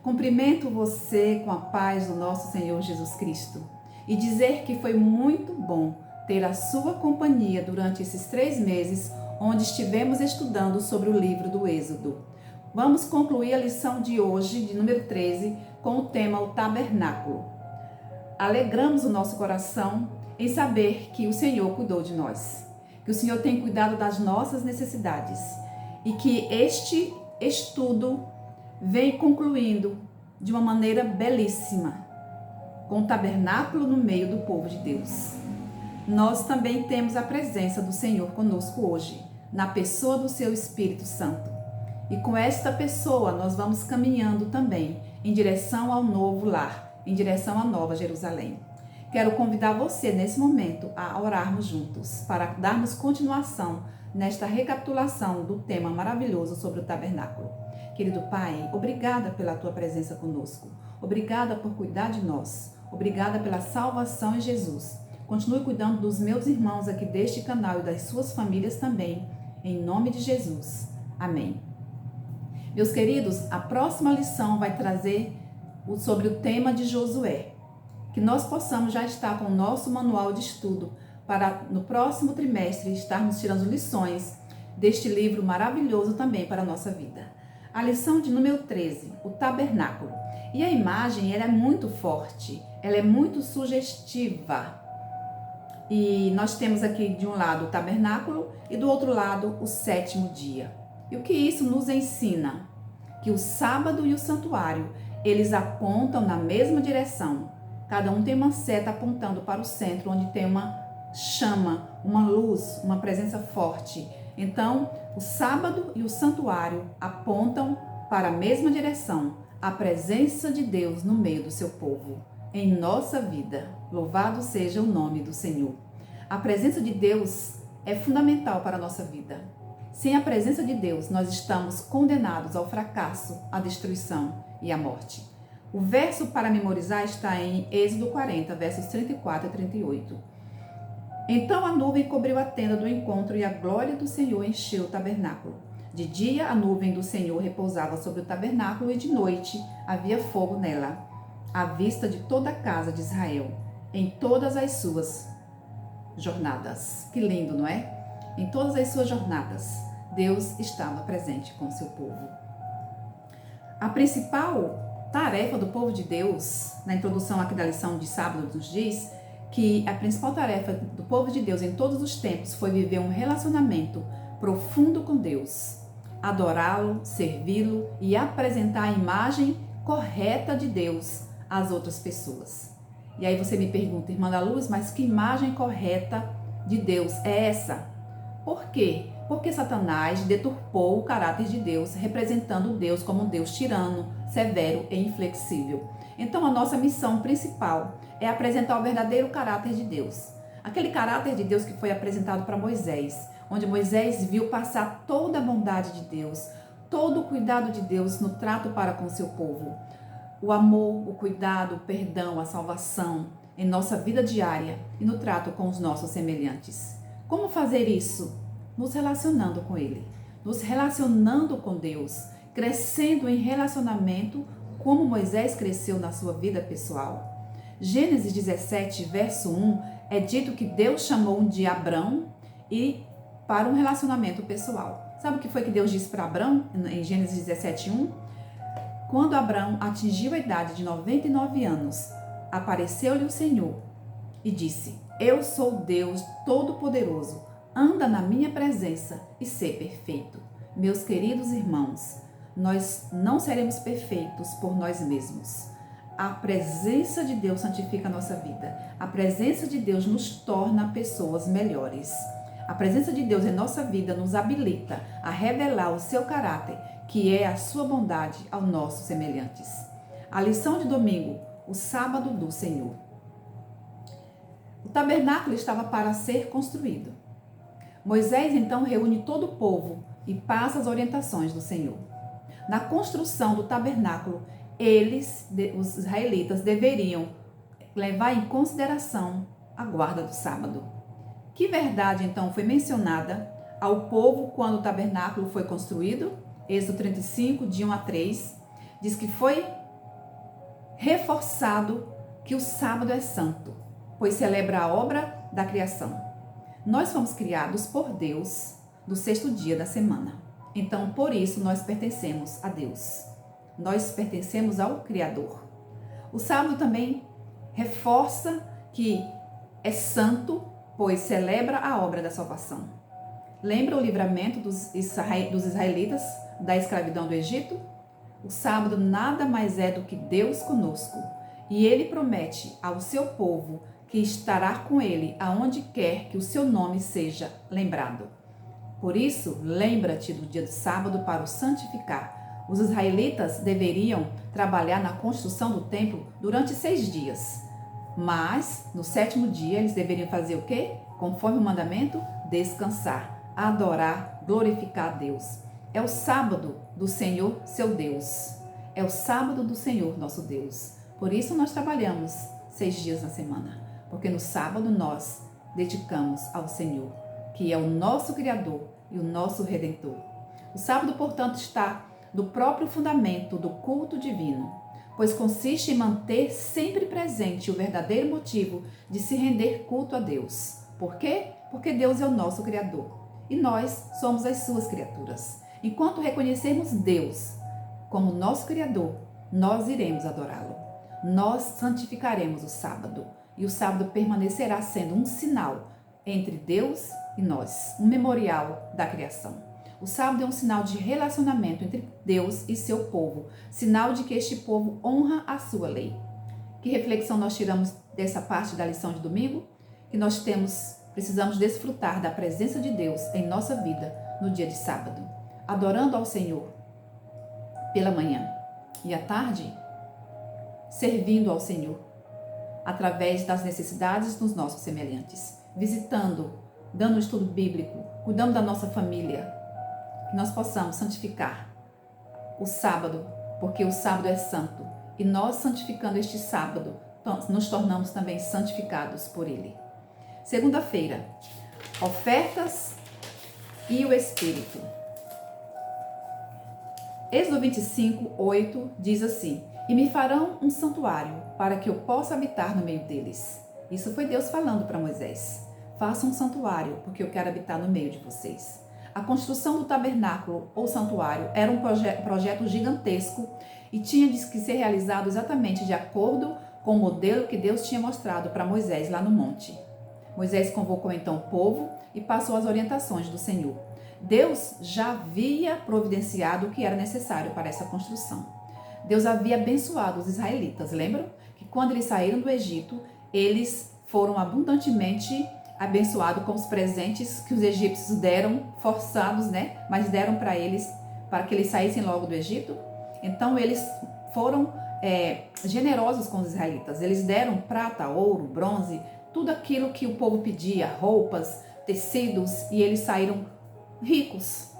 Cumprimento você com a paz do nosso Senhor Jesus Cristo e dizer que foi muito bom ter a sua companhia durante esses 3 meses onde estivemos estudando sobre o livro do Êxodo. Vamos concluir a lição de hoje, de número 13, com o tema o tabernáculo. Alegramos o nosso coração em saber que o Senhor cuidou de nós, que o Senhor tem cuidado das nossas necessidades e que este estudo vem concluindo de uma maneira belíssima, com o tabernáculo no meio do povo de Deus. Nós também temos a presença do Senhor conosco hoje, na pessoa do seu Espírito Santo. E com esta pessoa nós vamos caminhando também em direção ao novo lar, em direção à Nova Jerusalém. Quero convidar você nesse momento a orarmos juntos, para darmos continuação nesta recapitulação do tema maravilhoso sobre o tabernáculo. Querido Pai, obrigada pela tua presença conosco. Obrigada por cuidar de nós. Obrigada pela salvação em Jesus. Continue cuidando dos meus irmãos aqui deste canal e das suas famílias também, em nome de Jesus. Amém. Meus queridos, a próxima lição vai trazer sobre o tema de Josué. Que nós possamos já estar com o nosso manual de estudo para no próximo trimestre estarmos tirando lições deste livro maravilhoso também para a nossa vida. A lição de número 13, o tabernáculo. E a imagem ela é muito forte, ela é muito sugestiva. E nós temos aqui de um lado o tabernáculo e do outro lado o 7º dia. E o que isso nos ensina? Que o sábado e o santuário, eles apontam na mesma direção. Cada um tem uma seta apontando para o centro, onde tem uma chama, uma luz, uma presença forte. Então, o sábado e o santuário apontam para a mesma direção, a presença de Deus no meio do seu povo, em nossa vida. Louvado seja o nome do Senhor. A presença de Deus é fundamental para a nossa vida. Sem a presença de Deus, nós estamos condenados ao fracasso, à destruição e à morte. O verso para memorizar está em Êxodo 40, versos 34 a 38. Então a nuvem cobriu a tenda do encontro e a glória do Senhor encheu o tabernáculo. De dia a nuvem do Senhor repousava sobre o tabernáculo e de noite havia fogo nela, à vista de toda a casa de Israel, em todas as suas jornadas. Que lindo, não é? Em todas as suas jornadas, Deus estava presente com o seu povo. A principal tarefa do povo de Deus, na introdução aqui da lição de sábado, nos diz que a principal tarefa do povo de Deus em todos os tempos foi viver um relacionamento profundo com Deus, adorá-lo, servi-lo e apresentar a imagem correta de Deus às outras pessoas. E aí você me pergunta, irmã da Luz, mas que imagem correta de Deus é essa? Por quê? Porque Satanás deturpou o caráter de Deus, representando Deus como um Deus tirano, severo e inflexível. Então a nossa missão principal é apresentar o verdadeiro caráter de Deus. Aquele caráter de Deus que foi apresentado para Moisés, onde Moisés viu passar toda a bondade de Deus, todo o cuidado de Deus no trato para com seu povo. O amor, o cuidado, o perdão, a salvação em nossa vida diária e no trato com os nossos semelhantes. Como fazer isso? Nos relacionando com Ele, nos relacionando com Deus, crescendo em relacionamento como Moisés cresceu na sua vida pessoal. Gênesis 17, verso 1, é dito que Deus chamou um de Abrão e para um relacionamento pessoal. Sabe o que foi que Deus disse para Abrão em Gênesis 17, 1? Quando Abrão atingiu a idade de 99 anos, apareceu-lhe o Senhor e disse: Eu sou Deus Todo-Poderoso, anda na minha presença e sê perfeito. Meus queridos irmãos, nós não seremos perfeitos por nós mesmos. A presença de Deus santifica a nossa vida. A presença de Deus nos torna pessoas melhores. A presença de Deus em nossa vida nos habilita a revelar o seu caráter, que é a sua bondade aos nossos semelhantes. A lição de domingo, o sábado do Senhor. O tabernáculo estava para ser construído. Moisés então reúne todo o povo e passa as orientações do Senhor. Na construção do tabernáculo, os israelitas, deveriam levar em consideração a guarda do sábado. Que verdade então foi mencionada ao povo quando o tabernáculo foi construído? Êxodo 35, de 1 a 3, diz que foi reforçado que o sábado é santo, pois celebra a obra da criação. Nós fomos criados por Deus no sexto dia da semana. Então, por isso, nós pertencemos a Deus. Nós pertencemos ao Criador. O sábado também reforça que é santo, pois celebra a obra da salvação. Lembra o livramento dos israelitas da escravidão do Egito? O sábado nada mais é do que Deus conosco, e Ele promete ao seu povo que estará com ele aonde quer que o seu nome seja lembrado. Por isso, lembra-te do dia do sábado para o santificar. Os israelitas deveriam trabalhar na construção do templo durante 6 dias. Mas, no 7º dia, eles deveriam fazer o quê? Conforme o mandamento, descansar, adorar, glorificar a Deus. É o sábado do Senhor, seu Deus. É o sábado do Senhor, nosso Deus. Por isso nós trabalhamos 6 dias na semana. Porque no sábado nós dedicamos ao Senhor, que é o nosso Criador e o nosso Redentor. O sábado, portanto, está no próprio fundamento do culto divino, pois consiste em manter sempre presente o verdadeiro motivo de se render culto a Deus. Por quê? Porque Deus é o nosso Criador e nós somos as suas criaturas. Enquanto reconhecermos Deus como nosso Criador, nós iremos adorá-lo. Nós santificaremos o sábado e o sábado permanecerá sendo um sinal entre Deus e nós, um memorial da criação. O sábado é um sinal de relacionamento entre Deus e seu povo, sinal de que este povo honra a sua lei. Que reflexão nós tiramos dessa parte da lição de domingo? Que nós precisamos desfrutar da presença de Deus em nossa vida no dia de sábado, adorando ao Senhor pela manhã e à tarde, servindo ao Senhor através das necessidades dos nossos semelhantes, visitando, dando um estudo bíblico, cuidando da nossa família, que nós possamos santificar o sábado, porque o sábado é santo, e nós santificando este sábado, nos tornamos também santificados por ele. Segunda-feira, ofertas e o Espírito. Êxodo 25:8 diz assim: e me farão um santuário para que eu possa habitar no meio deles. Isso foi Deus falando para Moisés. Faça um santuário, porque eu quero habitar no meio de vocês. A construção do tabernáculo ou santuário era um projeto gigantesco e tinha que ser realizado exatamente de acordo com o modelo que Deus tinha mostrado para Moisés lá no monte. Moisés convocou então o povo e passou as orientações do Senhor. Deus já havia providenciado o que era necessário para essa construção. Deus havia abençoado os israelitas, lembram? Que quando eles saíram do Egito, eles foram abundantemente abençoados com os presentes que os egípcios deram, forçados, mas deram para eles, para que eles saíssem logo do Egito. Então eles foram generosos com os israelitas. Eles deram prata, ouro, bronze, tudo aquilo que o povo pedia, roupas, tecidos, e eles saíram ricos,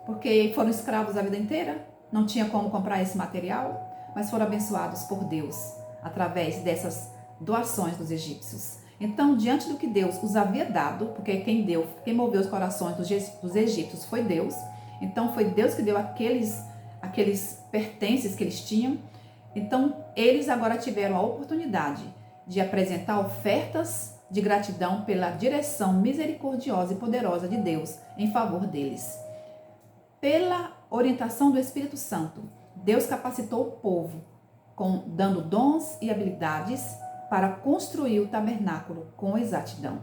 porque foram escravos a vida inteira. Não tinha como comprar esse material, mas foram abençoados por Deus através dessas doações dos egípcios. Então, diante do que Deus os havia dado, porque quem moveu os corações dos egípcios foi Deus. Então, foi Deus que deu aqueles pertences que eles tinham. Então, eles agora tiveram a oportunidade de apresentar ofertas de gratidão pela direção misericordiosa e poderosa de Deus em favor deles. Pela orientação do Espírito Santo, Deus capacitou o povo, dando dons e habilidades para construir o tabernáculo com exatidão.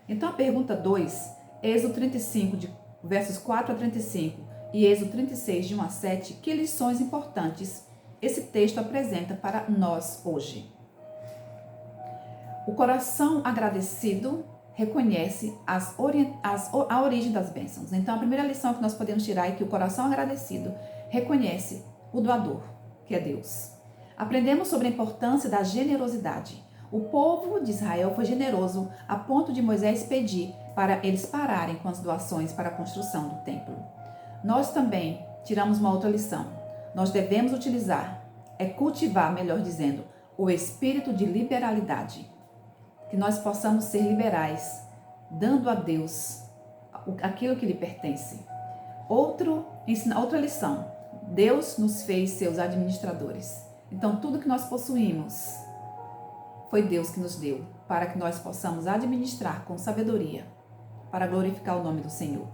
Então a pergunta 2, Êxodo 35, versos 4 a 35 e Êxodo 36, de 1 a 7, que lições importantes esse texto apresenta para nós hoje? O coração agradecido reconhece a origem das bênçãos. Então, a primeira lição que nós podemos tirar é que o coração agradecido reconhece o doador, que é Deus. Aprendemos sobre a importância da generosidade. O povo de Israel foi generoso a ponto de Moisés pedir para eles pararem com as doações para a construção do templo. Nós também tiramos uma outra lição. Nós devemos cultivar, melhor dizendo, o espírito de liberalidade. Que nós possamos ser liberais, dando a Deus aquilo que lhe pertence. Outra lição, Deus nos fez seus administradores. Então, tudo que nós possuímos foi Deus que nos deu, para que nós possamos administrar com sabedoria, para glorificar o nome do Senhor.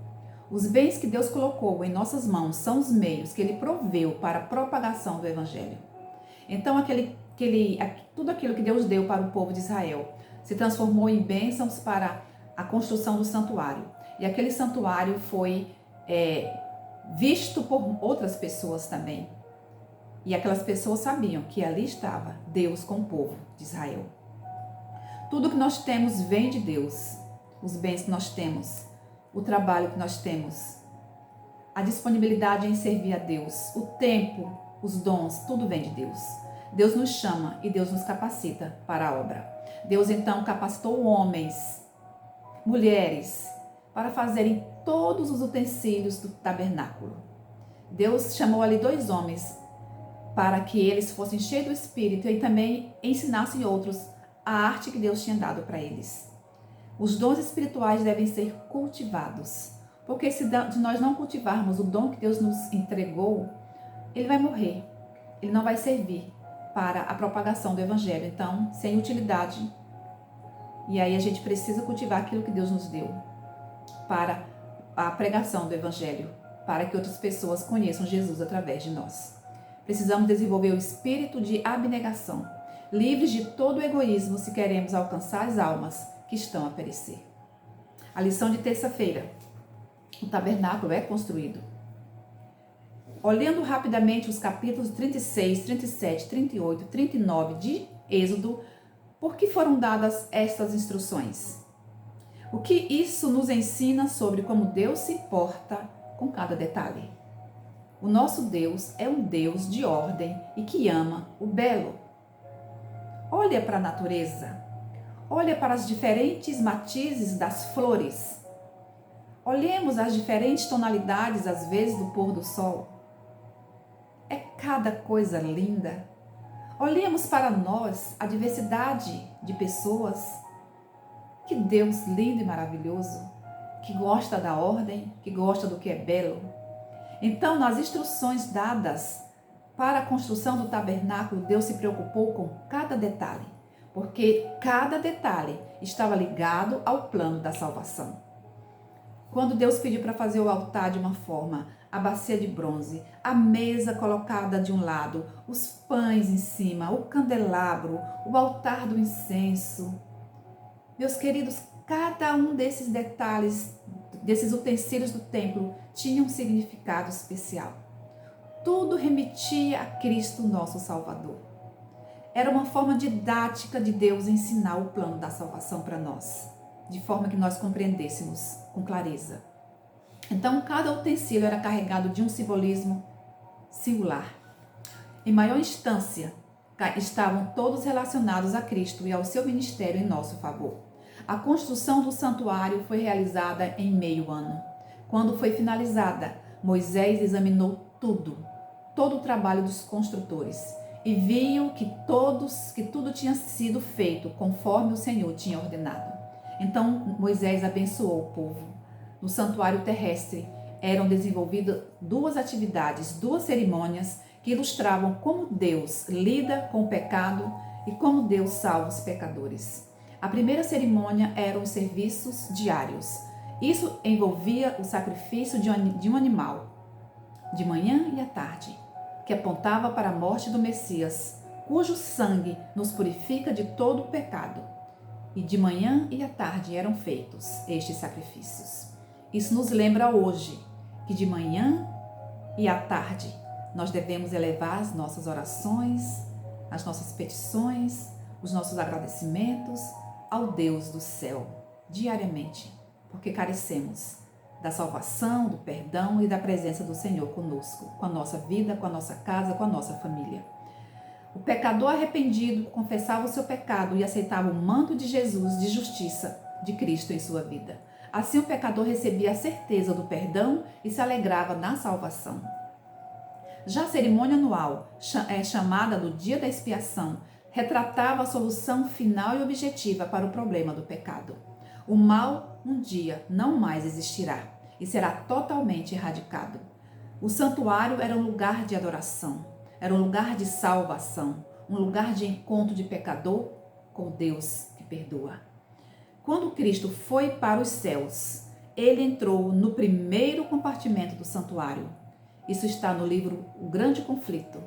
Os bens que Deus colocou em nossas mãos são os meios que Ele proveu para a propagação do Evangelho. Então, tudo aquilo que Deus deu para o povo de Israel se transformou em bênçãos para a construção do santuário. E aquele santuário foi visto por outras pessoas também. E aquelas pessoas sabiam que ali estava Deus com o povo de Israel. Tudo que nós temos vem de Deus. Os bens que nós temos, o trabalho que nós temos, a disponibilidade em servir a Deus, o tempo, os dons, tudo vem de Deus. Deus nos chama e Deus nos capacita para a obra. Deus então capacitou homens, mulheres, para fazerem todos os utensílios do tabernáculo. Deus chamou ali 2 homens para que eles fossem cheios do Espírito e também ensinassem outros a arte que Deus tinha dado para eles. Os dons espirituais devem ser cultivados, porque se nós não cultivarmos o dom que Deus nos entregou, ele vai morrer, ele não vai servir para a propagação do Evangelho, então, sem utilidade. E aí a gente precisa cultivar aquilo que Deus nos deu para a pregação do Evangelho, para que outras pessoas conheçam Jesus através de nós. Precisamos desenvolver o espírito de abnegação, livres de todo o egoísmo se queremos alcançar as almas que estão a perecer. A lição de terça-feira. O tabernáculo é construído. Olhando rapidamente os capítulos 36, 37, 38, 39 de Êxodo, por que foram dadas estas instruções? O que isso nos ensina sobre como Deus se porta com cada detalhe? O nosso Deus é um Deus de ordem e que ama o belo. Olha para a natureza. Olha para as diferentes matizes das flores. Olhemos as diferentes tonalidades, às vezes, do pôr do sol. É cada coisa linda. Olhemos para nós, a diversidade de pessoas. Que Deus lindo e maravilhoso, que gosta da ordem, que gosta do que é belo. Então, nas instruções dadas para a construção do tabernáculo, Deus se preocupou com cada detalhe, porque cada detalhe estava ligado ao plano da salvação. Quando Deus pediu para fazer o altar de uma forma, a bacia de bronze, a mesa colocada de um lado, os pães em cima, o candelabro, o altar do incenso. Meus queridos, cada um desses detalhes, desses utensílios do templo, tinha um significado especial. Tudo remetia a Cristo, nosso Salvador. Era uma forma didática de Deus ensinar o plano da salvação para nós, de forma que nós compreendêssemos com clareza. Então, cada utensílio era carregado de um simbolismo singular. Em maior instância, estavam todos relacionados a Cristo e ao seu ministério em nosso favor. A construção do santuário foi realizada em meio ano. Quando foi finalizada, Moisés examinou todo o trabalho dos construtores, e viu que tudo tinha sido feito conforme o Senhor tinha ordenado. Então Moisés abençoou o povo. No santuário terrestre eram desenvolvidas 2 atividades, 2 cerimônias que ilustravam como Deus lida com o pecado e como Deus salva os pecadores. A primeira cerimônia eram os serviços diários. Isso envolvia o sacrifício de um animal, de manhã e à tarde, que apontava para a morte do Messias, cujo sangue nos purifica de todo o pecado. E de manhã e à tarde eram feitos estes sacrifícios. Isso nos lembra hoje que de manhã e à tarde nós devemos elevar as nossas orações, as nossas petições, os nossos agradecimentos ao Deus do céu, diariamente, porque carecemos da salvação, do perdão e da presença do Senhor conosco, com a nossa vida, com a nossa casa, com a nossa família. O pecador arrependido confessava o seu pecado e aceitava o manto de Jesus de justiça de Cristo em sua vida. Assim o pecador recebia a certeza do perdão e se alegrava na salvação. Já a cerimônia anual, chamada do Dia da Expiação, retratava a solução final e objetiva para o problema do pecado. O mal um dia não mais existirá e será totalmente erradicado. O santuário era um lugar de adoração. era um lugar de salvação, um lugar de encontro de pecador com Deus que perdoa. Quando Cristo foi para os céus, ele entrou no primeiro compartimento do santuário. Isso está no livro O Grande Conflito,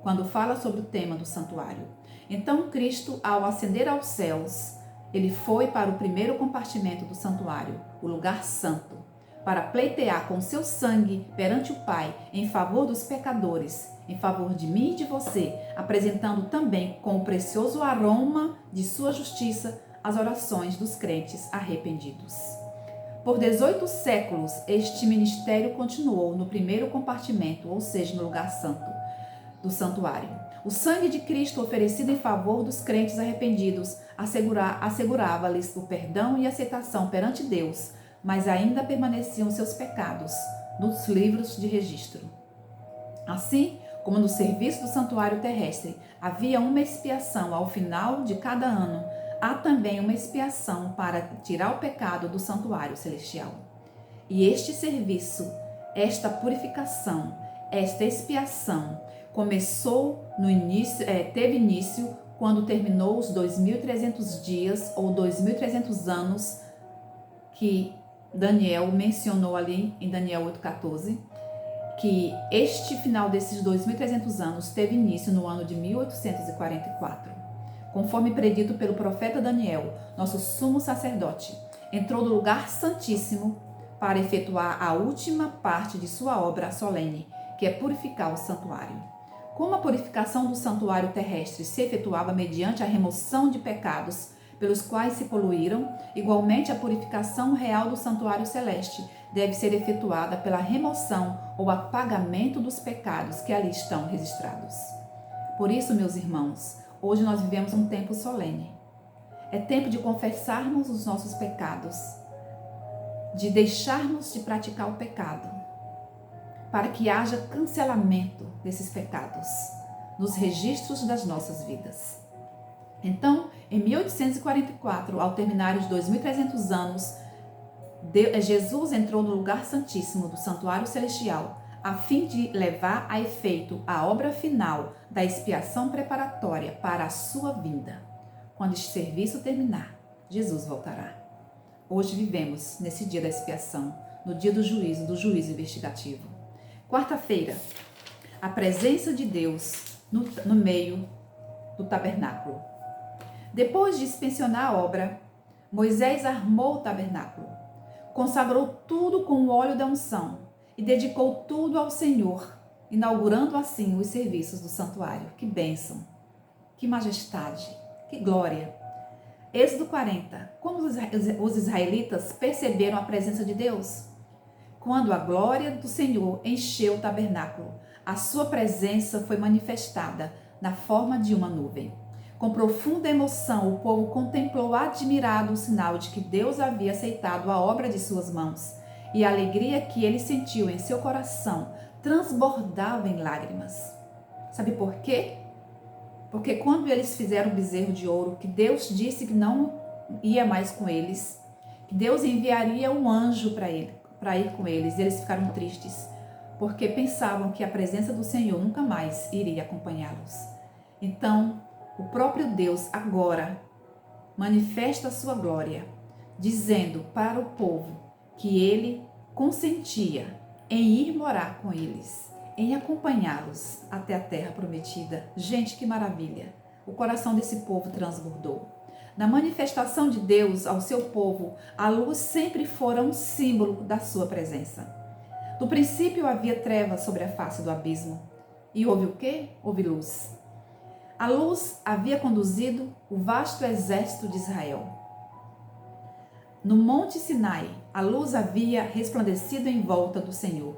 quando fala sobre o tema do santuário. Então Cristo, ao ascender aos céus, ele foi para o primeiro compartimento do santuário, o lugar santo, para pleitear com seu sangue perante o Pai em favor dos pecadores, em favor de mim e de você, apresentando também com o precioso aroma de sua justiça as orações dos crentes arrependidos. Por 18 séculos, este ministério continuou no primeiro compartimento, ou seja, no lugar santo do santuário. O sangue de Cristo oferecido em favor dos crentes arrependidos assegurava-lhes o perdão e aceitação perante Deus, mas ainda permaneciam seus pecados nos livros de registro. Assim como no serviço do santuário terrestre havia uma expiação ao final de cada ano, há também uma expiação para tirar o pecado do santuário celestial. E este serviço, esta purificação, esta expiação teve início quando terminou os 2.300 dias ou 2.300 anos que Daniel mencionou ali em Daniel 8,14, que este final desses 2.300 anos teve início no ano de 1844. Conforme predito pelo profeta Daniel, nosso sumo sacerdote entrou no lugar santíssimo para efetuar a última parte de sua obra solene, que é purificar o santuário. Como a purificação do santuário terrestre se efetuava mediante a remoção de pecados pelos quais se poluíram, igualmente a purificação real do santuário celeste deve ser efetuada pela remoção ou apagamento dos pecados que ali estão registrados. Por isso, meus irmãos, hoje nós vivemos um tempo solene. É tempo de confessarmos os nossos pecados, de deixarmos de praticar o pecado, para que haja cancelamento desses pecados nos registros das nossas vidas. Então, em 1844, ao terminar os 2.300 anos, Jesus entrou no lugar santíssimo do santuário celestial, a fim de levar a efeito a obra final da expiação preparatória para a sua vinda. Quando este serviço terminar, Jesus voltará. Hoje vivemos nesse dia da expiação, no dia do juízo investigativo. Quarta-feira, a presença de Deus no meio do tabernáculo. Depois de inspecionar a obra, Moisés armou o tabernáculo, consagrou tudo com o óleo da unção e dedicou tudo ao Senhor, inaugurando assim os serviços do santuário. Que bênção, que majestade, que glória! Êxodo 40. Como os israelitas perceberam a presença de Deus? Quando a glória do Senhor encheu o tabernáculo, a sua presença foi manifestada na forma de uma nuvem. Com profunda emoção, o povo contemplou admirado o sinal de que Deus havia aceitado a obra de suas mãos, e a alegria que ele sentiu em seu coração transbordava em lágrimas. Sabe por quê? Porque quando eles fizeram o bezerro de ouro, que Deus disse que não ia mais com eles, que Deus enviaria um anjo para ir com eles, e eles ficaram tristes, porque pensavam que a presença do Senhor nunca mais iria acompanhá-los. Então, o próprio Deus agora manifesta a sua glória, dizendo para o povo que ele consentia em ir morar com eles, em acompanhá-los até a terra prometida. Gente, que maravilha! O coração desse povo transbordou. Na manifestação de Deus ao seu povo, a luz sempre fora um símbolo da sua presença. No princípio havia trevas sobre a face do abismo. E houve o quê? Houve luz. A luz havia conduzido o vasto exército de Israel. No Monte Sinai, a luz havia resplandecido em volta do Senhor.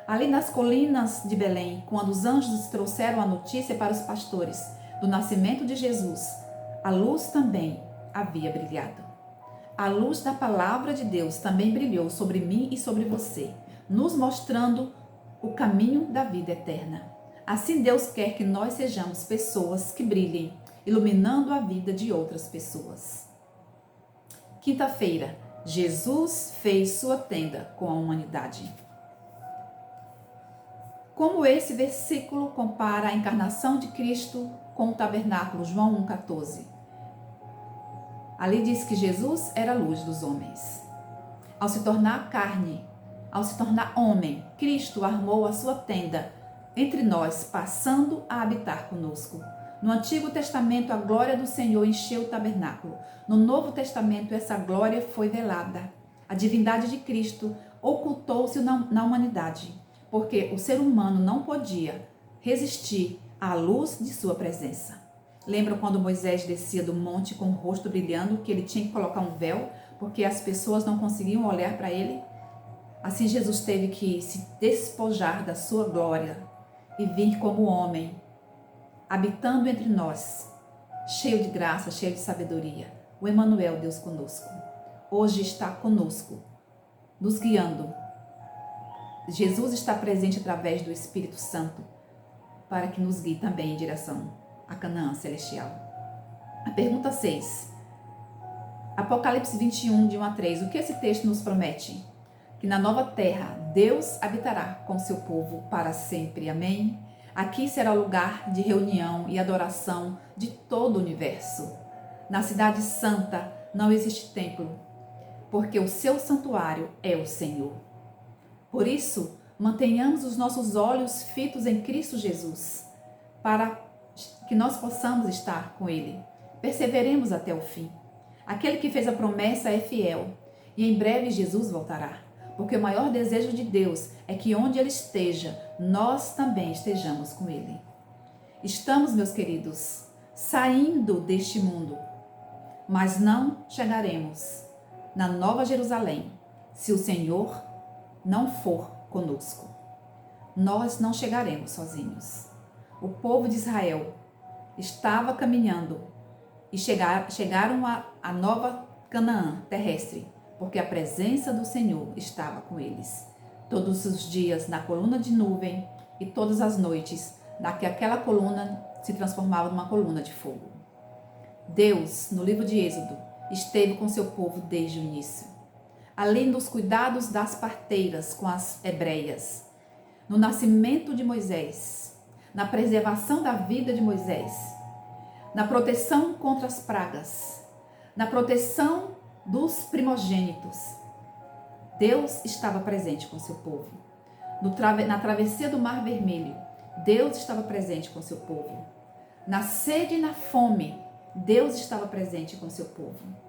Ali nas colinas de Belém, quando os anjos trouxeram a notícia para os pastores do nascimento de Jesus, a luz também havia brilhado. A luz da palavra de Deus também brilhou sobre mim e sobre você, nos mostrando o caminho da vida eterna. Assim Deus quer que nós sejamos pessoas que brilhem, iluminando a vida de outras pessoas. Quinta-feira, Jesus fez sua tenda com a humanidade. Como esse versículo compara a encarnação de Cristo com o tabernáculo, João 1,14. Ali diz que Jesus era a luz dos homens. Ao se tornar carne, ao se tornar homem, Cristo armou a sua tenda entre nós, passando a habitar conosco. No Antigo Testamento, a glória do Senhor encheu o tabernáculo. No Novo Testamento, essa glória foi velada. A divindade de Cristo ocultou-se na humanidade, porque o ser humano não podia resistir à luz de sua presença. Lembram quando Moisés descia do monte com o rosto brilhando, que ele tinha que colocar um véu, porque as pessoas não conseguiam olhar para ele? Assim Jesus teve que se despojar da sua glória e vir como homem, habitando entre nós, cheio de graça, cheio de sabedoria. O Emanuel, Deus conosco, hoje está conosco, nos guiando. Jesus está presente através do Espírito Santo para que nos guie também em direção a Canaã celestial. A pergunta 6. Apocalipse 21, de 1 a 3. O que esse texto nos promete? Que na nova terra Deus habitará com seu povo para sempre. Amém? Aqui será o lugar de reunião e adoração de todo o universo. Na cidade santa não existe templo, porque o seu santuário é o Senhor. Por isso, mantenhamos os nossos olhos fitos em Cristo Jesus, para que nós possamos estar com Ele. Perseveremos até o fim. Aquele que fez a promessa é fiel, e em breve Jesus voltará, porque o maior desejo de Deus é que onde Ele esteja, nós também estejamos com Ele. Estamos, meus queridos, saindo deste mundo, mas não chegaremos na Nova Jerusalém se o Senhor não for conosco. Nós não chegaremos sozinhos. O povo de Israel estava caminhando e chegaram a nova Canaã terrestre, porque a presença do Senhor estava com eles. Todos os dias na coluna de nuvem e todas as noites, aquela coluna se transformava numa coluna de fogo. Deus, no livro de Êxodo, esteve com seu povo desde o início. Além dos cuidados das parteiras com as hebreias, no nascimento de Moisés, na preservação da vida de Moisés, na proteção contra as pragas, na proteção dos primogênitos, Deus estava presente com seu povo. Na travessia do Mar Vermelho, Deus estava presente com seu povo. Na sede e na fome, Deus estava presente com seu povo.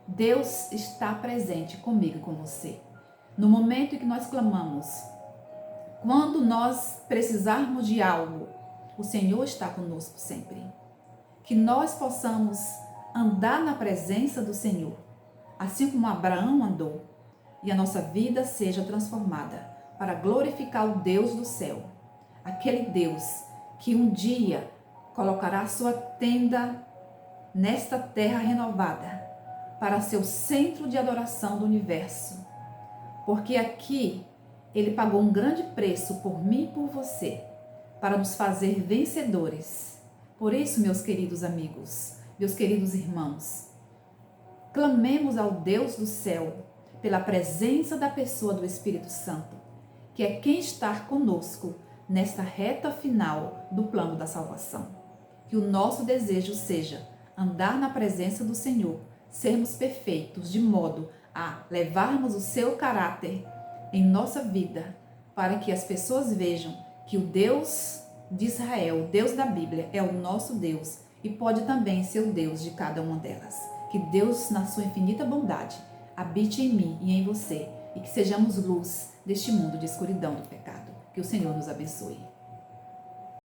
Deus está presente comigo e com você. No momento em que nós clamamos, quando nós precisarmos de algo, o Senhor está conosco sempre. Que nós possamos andar na presença do Senhor, assim como Abraão andou, e a nossa vida seja transformada para glorificar o Deus do céu, aquele Deus que um dia colocará a sua tenda nesta terra renovada para ser o centro de adoração do universo, porque aqui Ele pagou um grande preço por mim e por você, para nos fazer vencedores. Por isso, meus queridos amigos, meus queridos irmãos, clamemos ao Deus do céu pela presença da pessoa do Espírito Santo, que é quem está conosco nesta reta final do plano da salvação. Que o nosso desejo seja andar na presença do Senhor, sermos perfeitos de modo a levarmos o seu caráter em nossa vida, para que as pessoas vejam que o Deus de Israel, o Deus da Bíblia, é o nosso Deus e pode também ser o Deus de cada uma delas. Que Deus, na sua infinita bondade, habite em mim e em você e que sejamos luz deste mundo de escuridão do pecado. Que o Senhor nos abençoe.